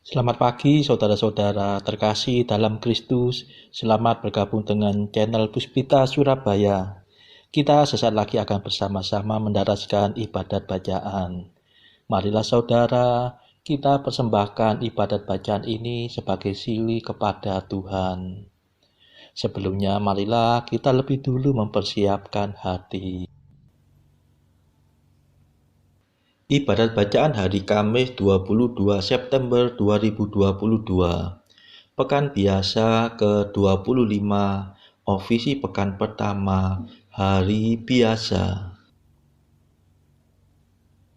Selamat pagi saudara-saudara terkasih dalam Kristus. Selamat bergabung dengan channel Puspita Surabaya. Kita sesaat lagi akan bersama-sama mendaraskan ibadat bacaan. Marilah saudara, kita persembahkan ibadat bacaan ini sebagai sili kepada Tuhan. Sebelumnya marilah kita lebih dulu mempersiapkan hati. Ibadat bacaan hari Kamis 22 September 2022. Pekan biasa ke-25, Ofisi pekan pertama, hari biasa.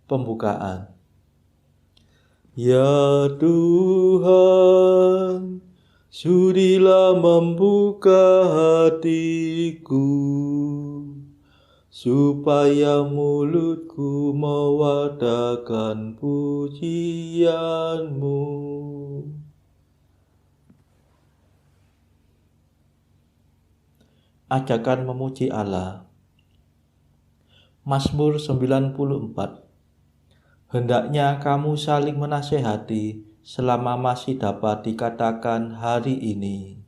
Pembukaan. Ya Tuhan, sudilah membuka hatiku, supaya mulutku mewartakan pujian-Mu. Ajakan memuji Allah. Mazmur 94. Hendaknya kamu saling menasehati selama masih dapat dikatakan hari ini.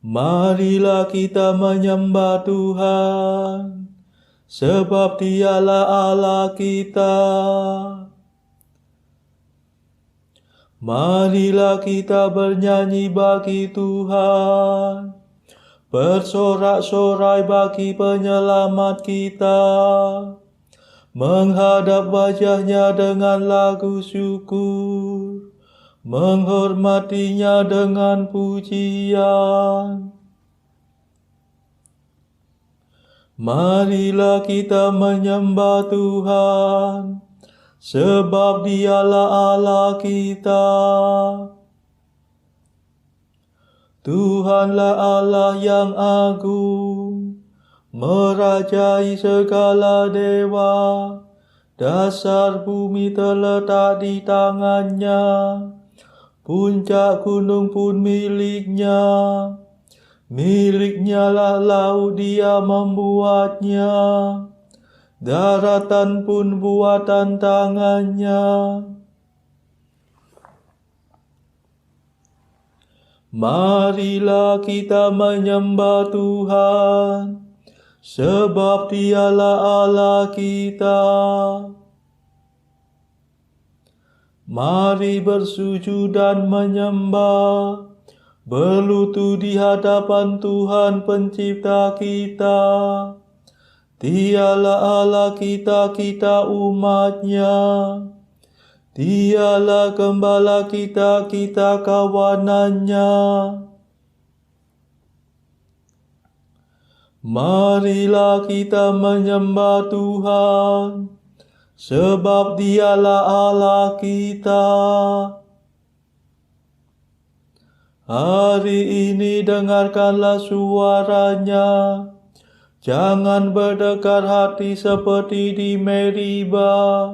Marilah kita menyembah Tuhan, sebab Dialah Allah kita. Marilah kita bernyanyi bagi Tuhan, bersorak-sorai bagi penyelamat kita, menghadap wajah-Nya dengan lagu syukur, menghormatinya dengan pujian. Marilah kita menyembah Tuhan, sebab Dialah Allah kita. Tuhanlah Allah yang agung, merajai segala dewa. Dasar bumi terletak di tangan-Nya, puncak gunung pun milik-Nya. Milik-Nya lah laut, Dia membuatnya, daratan pun buatan tangan-Nya. Marilah kita menyembah Tuhan, sebab Dialah Allah kita. Mari bersujud dan menyembah, berlutut di hadapan Tuhan Pencipta kita. Dialah Allah kita, kita umat-Nya. Dialah Gembala kita, kita kawanan-Nya. Marilah kita menyembah Tuhan, sebab Dialah Allah kita. Hari ini dengarkanlah suara-Nya. Jangan berdekar hati seperti di Meriba,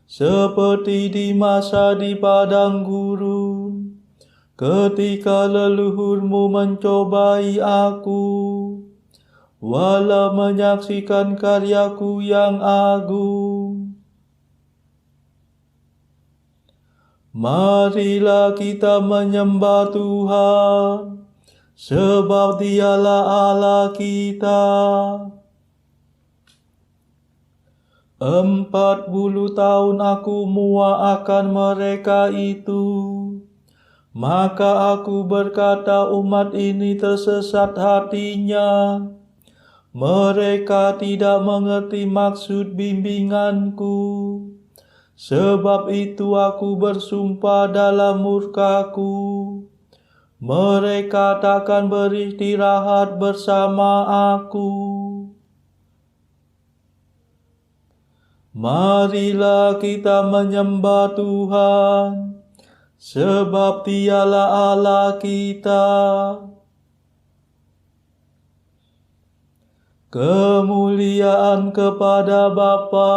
seperti di masa di padang gurun, ketika leluhurmu mencobai aku, walau menyaksikan karyaku yang agung. Marilah kita menyembah Tuhan, sebab Dialah Allah kita. 40 tahun aku muak akan mereka itu. Maka aku berkata, umat ini tersesat hatinya. Mereka tidak mengerti maksud bimbinganku. Sebab itu aku bersumpah dalam murkaku, mereka takkan beristirahat bersama aku. Marilah kita menyembah Tuhan, sebab Dialah Allah kita. Kemuliaan kepada Bapa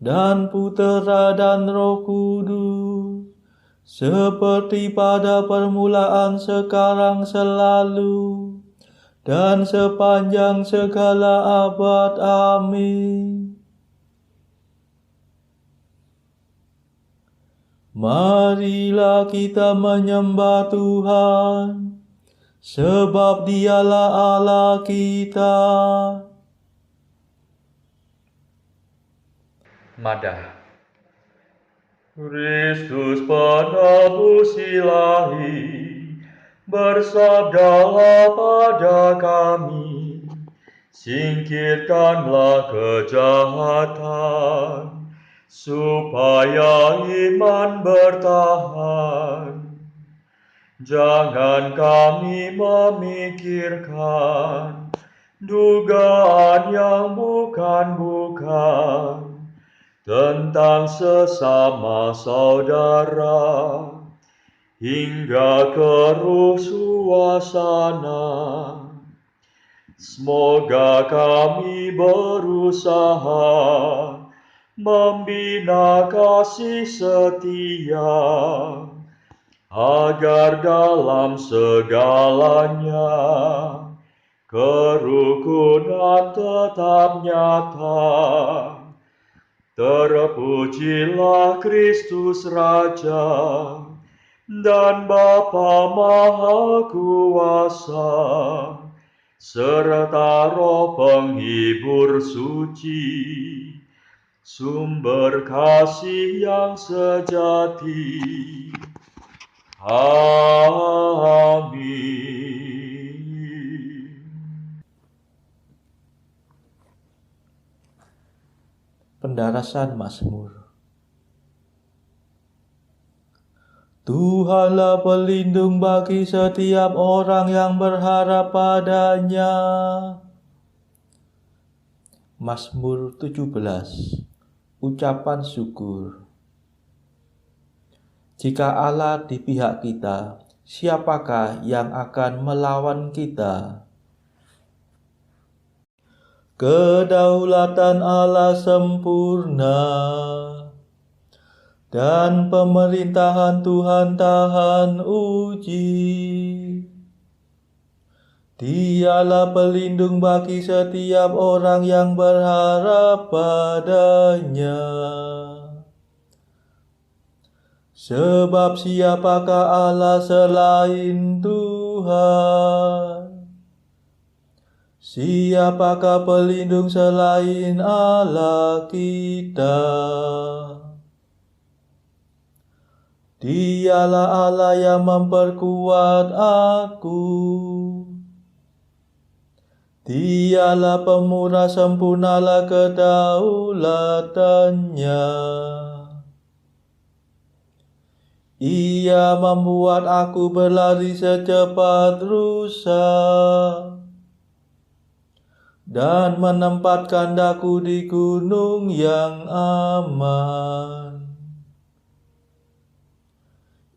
dan Putera dan Roh Kudus, seperti pada permulaan, sekarang, selalu, dan sepanjang segala abad. Amin. Marilah kita menyembah Tuhan, sebab Dialah Allah kita. Madah. Kristus penebus ilahi, bersabdalah pada kami, singkirkanlah kejahatan, supaya iman bertahan. Jangan kami memikirkan dugaan yang bukan-bukan tentang sesama saudara, hingga keruh suasana. Semoga kami berusaha membina kasih setia, agar dalam segalanya kerukunan tetap nyata. Terpujilah Kristus Raja dan Bapa Maha Kuasa, serta Roh Penghibur suci, sumber kasih yang sejati. Amin. Pendarasan Mazmur. Tuhanlah pelindung bagi setiap orang yang berharap padanya. Mazmur 17. Ucapan syukur. Jika Allah di pihak kita, siapakah yang akan melawan kita? Kedaulatan Allah sempurna, dan pemerintahan Tuhan tahan uji. Dialah pelindung bagi setiap orang yang berharap padanya. Sebab siapakah Allah selain Tuhan? Siapakah pelindung selain Allah kita? Dialah Allah yang memperkuat aku. Dialah pemurah, sempurnalah kedaulatannya. Ia membuat aku berlari secepat rusa, dan menempatkan daku di gunung yang aman.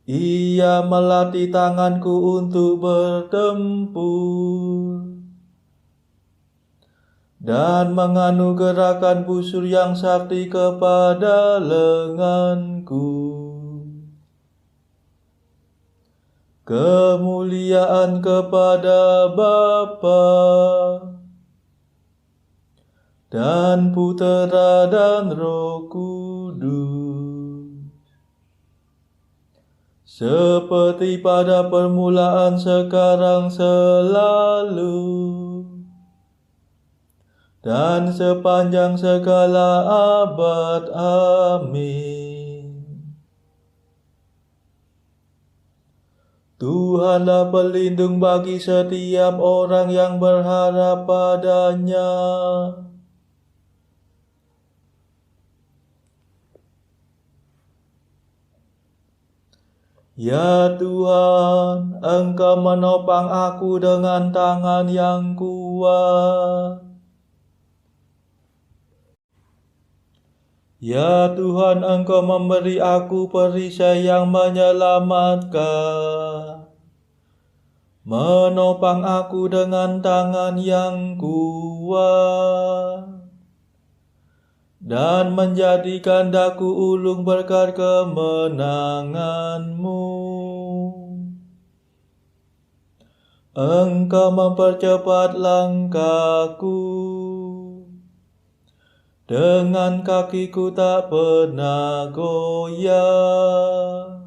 Ia melatih tanganku untuk bertempur, dan menganugerahkan busur yang sakti kepada lenganku. Kemuliaan kepada Bapa dan Putera dan Roh Kudus, seperti pada permulaan, sekarang, selalu, dan sepanjang segala abad. Amin. Tuhanlah pelindung bagi setiap orang yang berharap padanya. Ya Tuhan, Engkau menopang aku dengan tangan yang kuat. Ya Tuhan, Engkau memberi aku perisai yang menyelamatkan, menopang aku dengan tangan yang kuat, dan menjadikan daku ulung berkat kemenangan-Mu. Engkau mempercepat langkahku, dengan kakiku tak pernah goyah.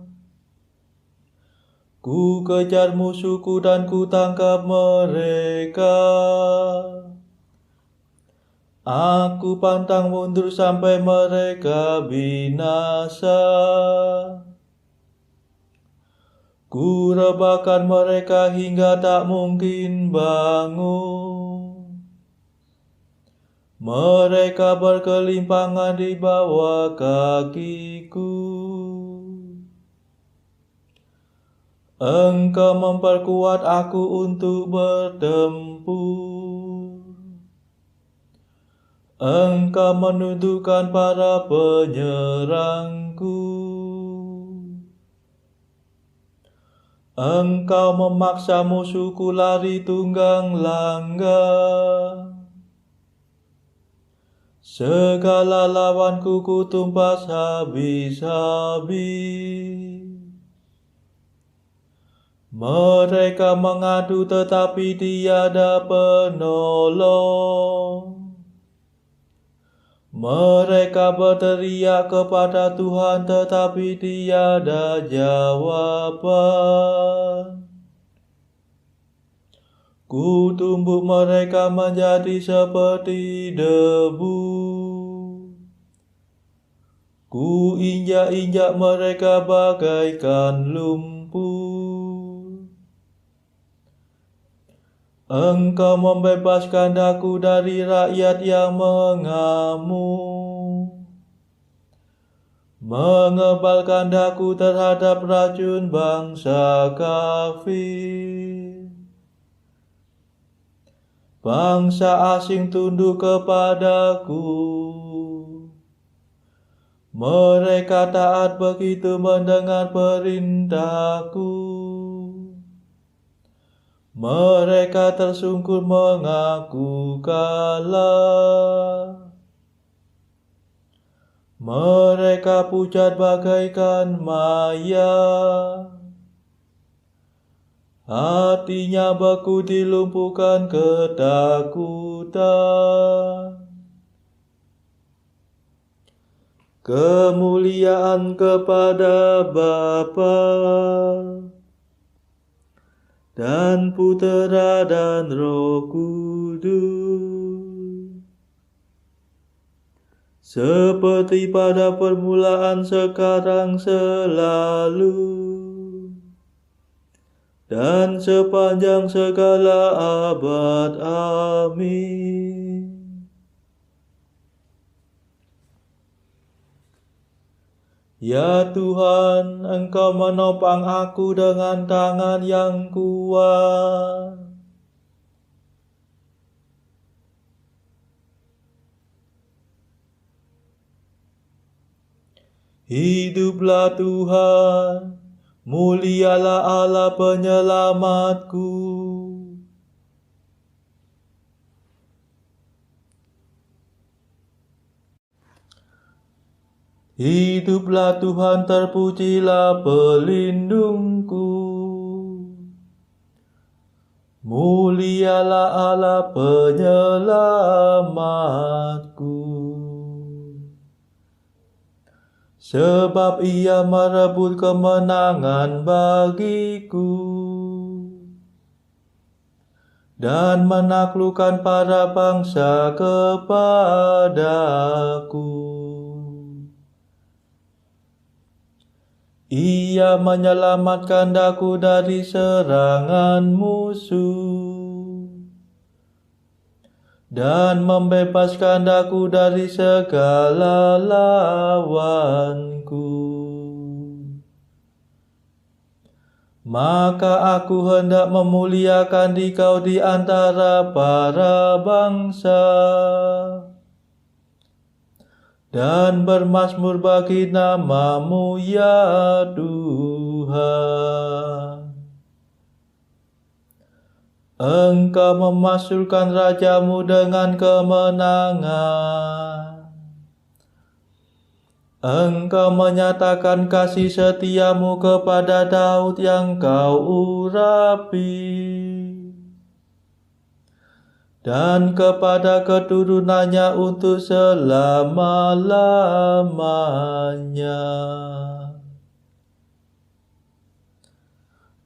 Ku kejar musuhku dan ku tangkap mereka. Aku pantang mundur sampai mereka binasa. Ku rebahkan mereka hingga tak mungkin bangun. Mereka berkelimpangan di bawah kakiku. Engkau memperkuat aku untuk bertempur. Engkau menundukkan para penyerangku. Engkau memaksa musuhku lari tunggang langgang. Segala lawanku ku tumpas habis-habis. Mereka mengadu tetapi tiada penolong. Mereka berteriak kepada Tuhan tetapi tiada jawaban. Ku tumbuk mereka menjadi seperti debu. Ku injak-injak mereka bagaikan lumpur. Engkau membebaskan aku dari rakyat yang mengamuk, mengebalkan daku terhadap racun bangsa kafir. Bangsa asing tunduk kepadaku. Mereka taat begitu mendengar perintahku. Mereka tersungkur mengaku kalah. Mereka pucat bagaikan mayat. Hatinya beku dilumpuhkan ketakutan. Kemuliaan kepada Bapa dan Putera dan Roh Kudus, seperti pada permulaan, sekarang, selalu, dan sepanjang segala abad. Amin. Ya Tuhan, Engkau menopang aku dengan tangan yang kuat. Hiduplah Tuhan, mulialah Allah penyelamatku. Hiduplah Tuhan, terpujilah pelindungku. Mulialah Allah penyelamatku. Sebab Ia merebut kemenangan bagiku dan menaklukkan para bangsa kepadaku. Ia menyelamatkan daku dari serangan musuh dan membebaskan daku dari segala lawanku. Maka aku hendak memuliakan Dikau di antara para bangsa dan bermazmur bagi nama-Mu, ya Tuhan. Engkau memasukkan raja-Mu dengan kemenangan. Engkau menyatakan kasih setia-Mu kepada Daud yang Kau urapi. dan kepada keturunannya untuk selama-lamanya.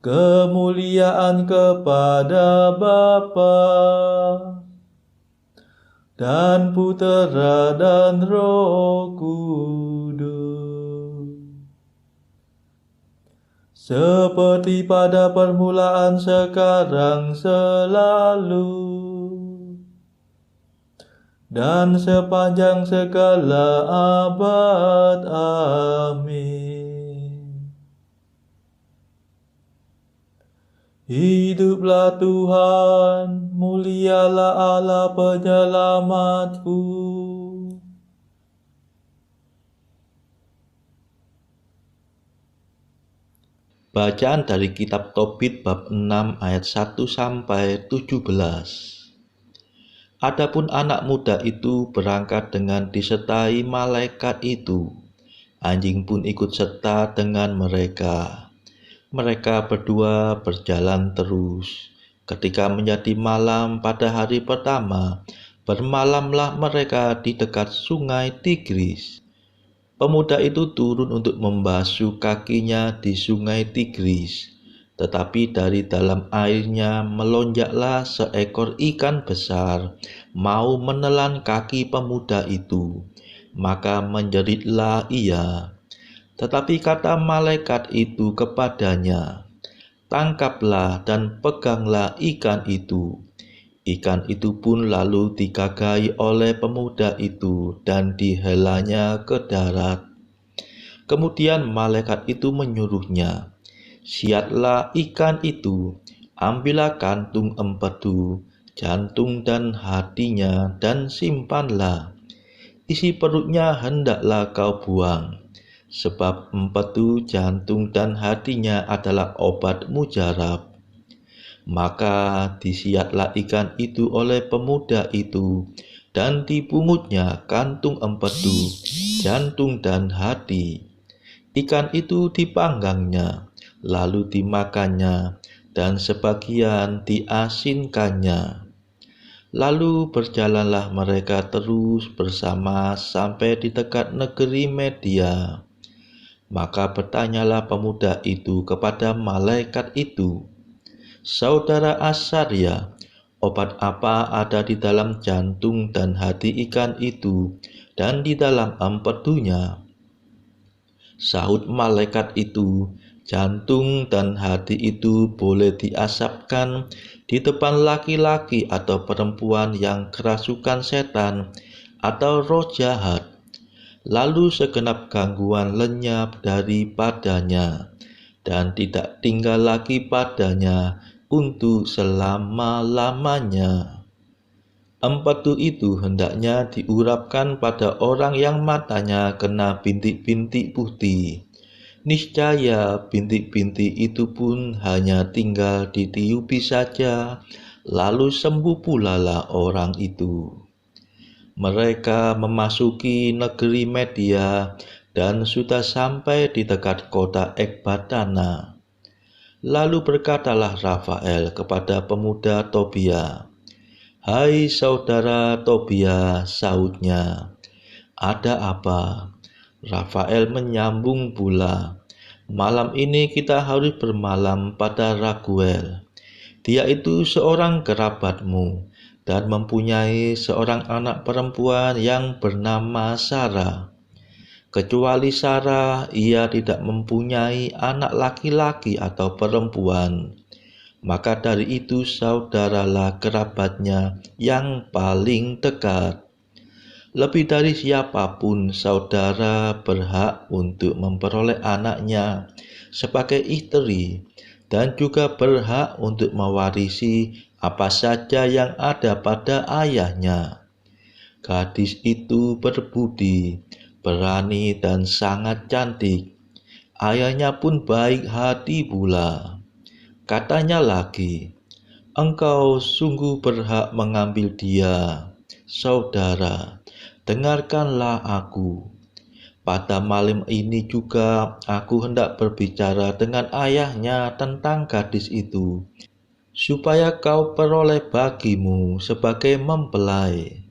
Kemuliaan kepada Bapa dan Putera dan Roh Kudus, seperti pada permulaan, sekarang, selalu, dan sepanjang segala abad. Amin. Hiduplah Tuhan, mulialah Allah penyelamatku. Bacaan dari kitab Tobit bab 6 ayat 1 sampai 17. Adapun anak muda itu berangkat dengan disertai malaikat itu. Anjing pun ikut serta dengan mereka. Mereka berdua berjalan terus. Ketika menjadi malam pada hari pertama, bermalamlah mereka di dekat sungai Tigris. Pemuda itu turun untuk membasuh kakinya di sungai Tigris. Tetapi dari dalam airnya melonjaklah seekor ikan besar, mau menelan kaki pemuda itu. Maka menjeritlah ia. Tetapi kata malaikat itu kepadanya, "Tangkaplah dan peganglah ikan itu." Ikan itu pun lalu digagai oleh pemuda itu dan dihelanya ke darat. Kemudian malaikat itu menyuruhnya, "Siatlah ikan itu, ambillah kantung empedu, jantung dan hatinya, dan simpanlah. Isi perutnya hendaklah kau buang. Sebab empedu, jantung, dan hatinya adalah obat mujarab." Maka disiatlah ikan itu oleh pemuda itu, dan dipungutnya kantung empedu, jantung, dan hati. Ikan itu dipanggangnya, lalu dimakannya, dan sebagian diasinkannya. Lalu berjalanlah mereka terus bersama sampai di dekat negeri Media. Maka bertanyalah pemuda itu kepada malaikat itu, "Saudara Asarya, obat apa ada di dalam jantung dan hati ikan itu dan di dalam empedunya?" Sahut malaikat itu, "Jantung dan hati itu boleh diasapkan di depan laki-laki atau perempuan yang kerasukan setan atau roh jahat. Lalu segenap gangguan lenyap daripadanya, dan tidak tinggal lagi padanya untuk selama-lamanya." Empedu itu hendaknya diurapkan pada orang yang matanya kena bintik-bintik putih. Niscaya bintik-bintik itu pun hanya tinggal ditiupi saja, lalu sembuh pulalah orang itu. Mereka memasuki negeri Media dan sudah sampai di dekat kota Ekbatana. Lalu berkatalah Rafael kepada pemuda Tobia, "Hai saudara Tobia," sahutnya, "ada apa?" Rafael menyambung pula, "Malam ini kita harus bermalam pada Raguel. Dia itu seorang kerabatmu dan mempunyai seorang anak perempuan yang bernama Sarah. Kecuali Sarah, ia tidak mempunyai anak laki-laki atau perempuan. Maka dari itu saudaralah kerabatnya yang paling dekat. Lebih dari siapapun, saudara berhak untuk memperoleh anaknya sebagai istri, dan juga berhak untuk mewarisi apa saja yang ada pada ayahnya. Gadis itu berbudi, berani, dan sangat cantik. Ayahnya pun baik hati pula." Katanya lagi, "Engkau sungguh berhak mengambil dia. Saudara, dengarkanlah aku. Pada malam ini juga aku hendak berbicara dengan ayahnya tentang gadis itu. supaya kau peroleh bagimu sebagai mempelai.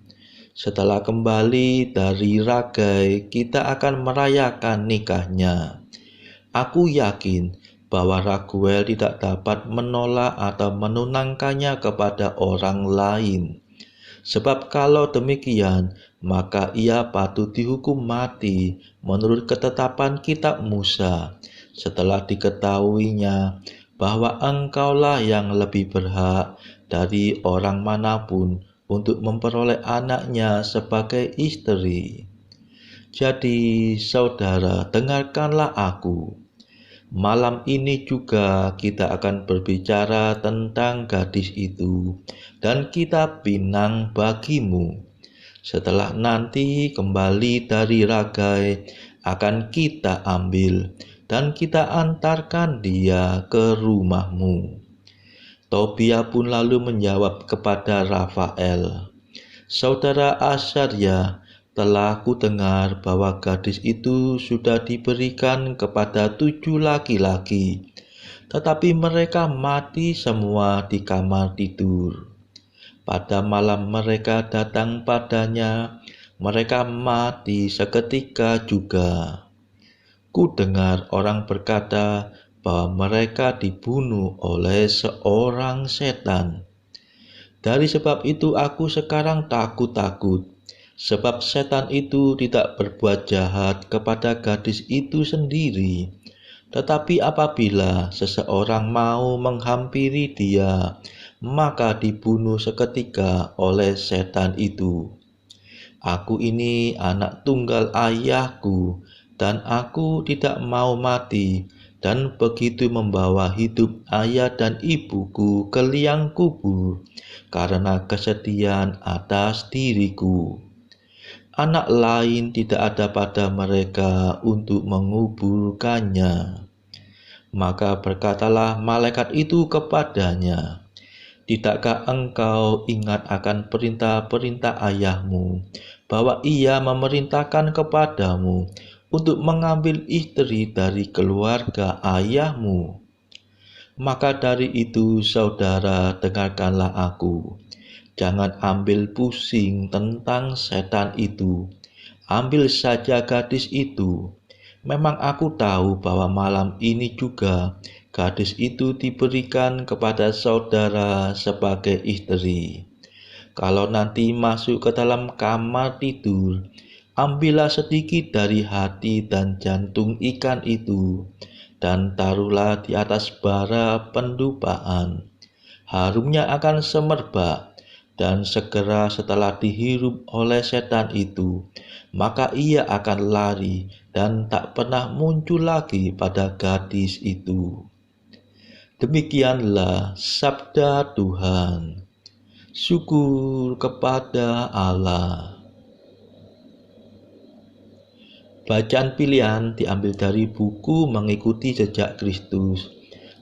Setelah kembali dari Ragai, kita akan merayakan nikahnya. Aku yakin bahwa Raguel tidak dapat menolak atau menunangkannya kepada orang lain. Sebab kalau demikian, maka ia patut dihukum mati menurut ketetapan kitab Musa, setelah diketahuinya bahwa engkaulah yang lebih berhak dari orang manapun untuk memperoleh anaknya sebagai istri. Jadi, saudara, dengarkanlah aku. Malam ini juga kita akan berbicara tentang gadis itu, dan kita pinang bagimu. Setelah nanti kembali dari Ragai, akan kita ambil, dan kita antarkan dia ke rumahmu. Tobia pun lalu menjawab kepada Rafael, Saudara Asarya, telah kudengar bahwa gadis itu sudah diberikan kepada 7 laki-laki, tetapi mereka mati semua di kamar tidur. Pada malam mereka datang padanya, mereka mati seketika juga. Kudengar orang berkata bahwa mereka dibunuh oleh seorang setan. Dari sebab itu aku sekarang takut-takut, sebab setan itu tidak berbuat jahat kepada gadis itu sendiri. Tetapi apabila seseorang mau menghampiri dia, maka dibunuh seketika oleh setan itu. Aku ini anak tunggal ayahku, dan aku tidak mau mati, dan begitu membawa hidup ayah dan ibuku ke liang kubur, karena kesedihan atas diriku. Anak lain tidak ada pada mereka untuk menguburkannya. Maka berkatalah malaikat itu kepadanya, Tidakkah engkau ingat akan perintah-perintah ayahmu, bahwa ia memerintahkan kepadamu untuk mengambil istri dari keluarga ayahmu? Maka dari itu, saudara, dengarkanlah aku. Jangan ambil pusing tentang setan itu. Ambil saja gadis itu. Memang aku tahu bahwa malam ini juga gadis itu diberikan kepada saudara sebagai istri. Kalau nanti masuk ke dalam kamar tidur, ambillah sedikit dari hati dan jantung ikan itu, dan taruhlah di atas bara pendupaan. Harumnya akan semerbak, dan segera setelah dihirup oleh setan itu, maka ia akan lari dan tak pernah muncul lagi pada gadis itu. Demikianlah sabda Tuhan. Syukur kepada Allah. Bacaan pilihan diambil dari buku Mengikuti Jejak Kristus.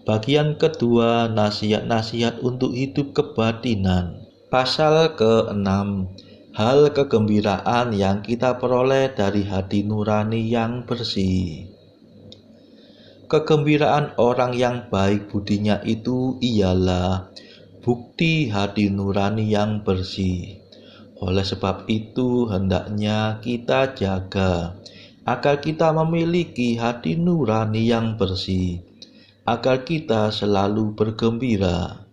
Bagian kedua, nasihat-nasihat untuk hidup kebatinan. Pasal ke-6, hal kegembiraan yang kita peroleh dari hati nurani yang bersih. Kegembiraan orang yang baik budinya itu ialah bukti hati nurani yang bersih. Oleh sebab itu, hendaknya kita jaga agar kita memiliki hati nurani yang bersih, agar kita selalu bergembira.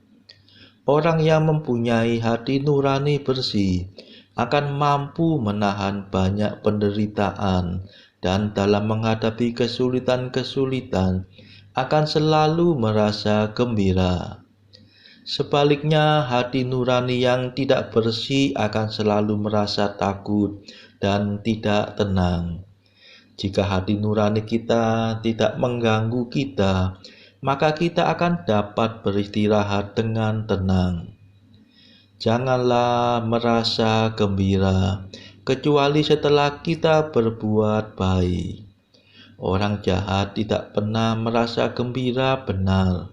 Orang yang mempunyai hati nurani bersih akan mampu menahan banyak penderitaan, dan dalam menghadapi kesulitan-kesulitan akan selalu merasa gembira. Sebaliknya, hati nurani yang tidak bersih akan selalu merasa takut dan tidak tenang. Jika hati nurani kita tidak mengganggu kita, maka kita akan dapat beristirahat dengan tenang. Janganlah merasa gembira, kecuali setelah kita berbuat baik. Orang jahat tidak pernah merasa gembira benar,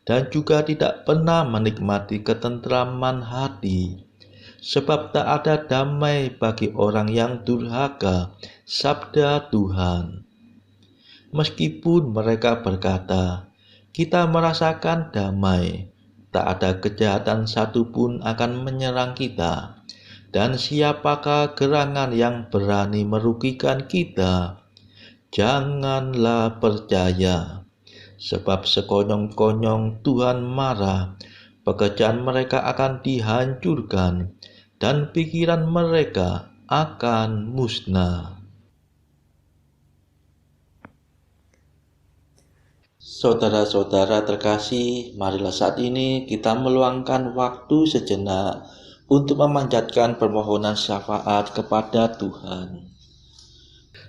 dan juga tidak pernah menikmati ketentraman hati. Sebab tak ada damai bagi orang yang durhaka, sabda Tuhan. Meskipun mereka berkata, kita merasakan damai, tak ada kejahatan satupun akan menyerang kita. Dan siapakah gerangan yang berani merugikan kita? Janganlah percaya, sebab sekonyong-konyong Tuhan marah, pekerjaan mereka akan dihancurkan, dan pikiran mereka akan musnah. Saudara-saudara terkasih, marilah saat ini kita meluangkan waktu sejenak untuk memanjatkan permohonan syafaat kepada Tuhan.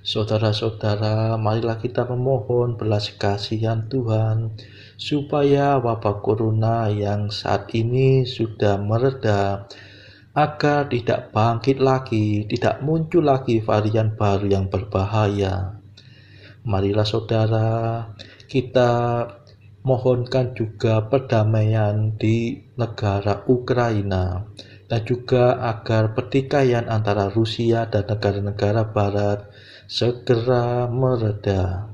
Saudara-saudara, marilah kita memohon belas kasihan Tuhan, supaya wabah corona yang saat ini sudah mereda, agar tidak bangkit lagi, tidak muncul lagi varian baru yang berbahaya. Marilah saudara, kita mohonkan juga perdamaian di negara Ukraina, dan juga agar pertikaian antara Rusia dan negara-negara barat segera mereda.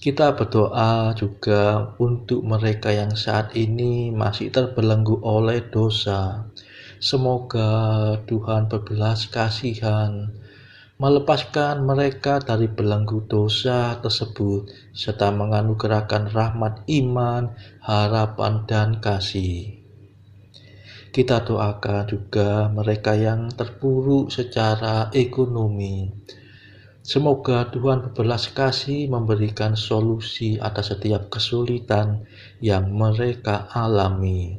Kita berdoa juga untuk mereka yang saat ini masih terbelenggu oleh dosa. Semoga Tuhan berbelas kasihan, melepaskan mereka dari belenggu dosa tersebut, serta menganugerahkan rahmat iman, harapan, dan kasih. Kita doakan juga mereka yang terpuruk secara ekonomi. Semoga Tuhan berbelas kasih memberikan solusi atas setiap kesulitan yang mereka alami.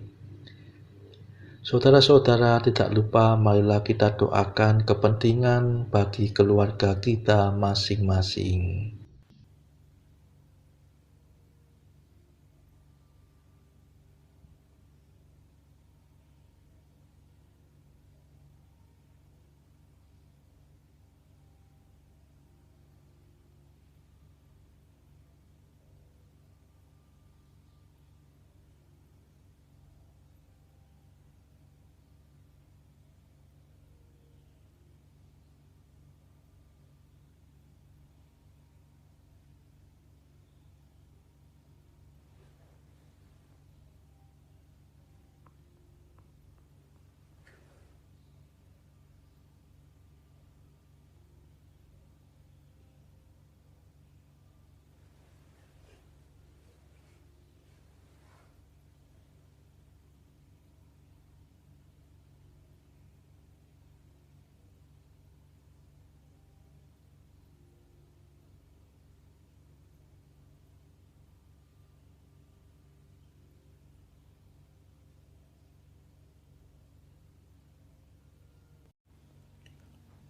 Saudara-saudara, tidak lupa marilah kita doakan kepentingan bagi keluarga kita masing-masing.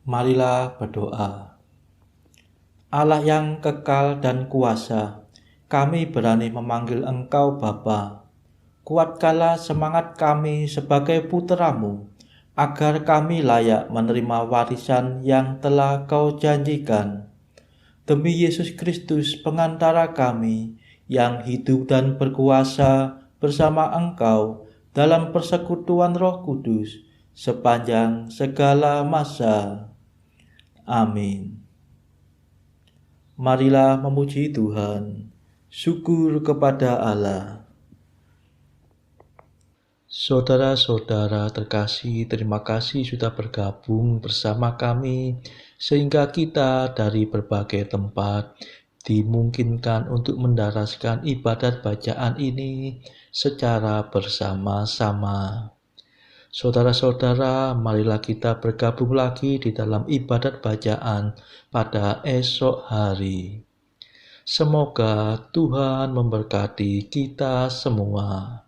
Marilah berdoa. Allah yang kekal dan kuasa, kami berani memanggil Engkau Bapa. Kuatkanlah semangat kami sebagai putra-Mu, agar kami layak menerima warisan yang telah Kau janjikan. Demi Yesus Kristus pengantara kami, yang hidup dan berkuasa bersama Engkau dalam persekutuan Roh Kudus sepanjang segala masa. Amin. Marilah memuji Tuhan. Syukur kepada Allah. Saudara-saudara terkasih, terima kasih sudah bergabung bersama kami, sehingga kita dari berbagai tempat dimungkinkan untuk mendaraskan ibadat bacaan ini secara bersama-sama. Saudara-saudara, marilah kita bergabung lagi di dalam ibadat bacaan pada esok hari. Semoga Tuhan memberkati kita semua.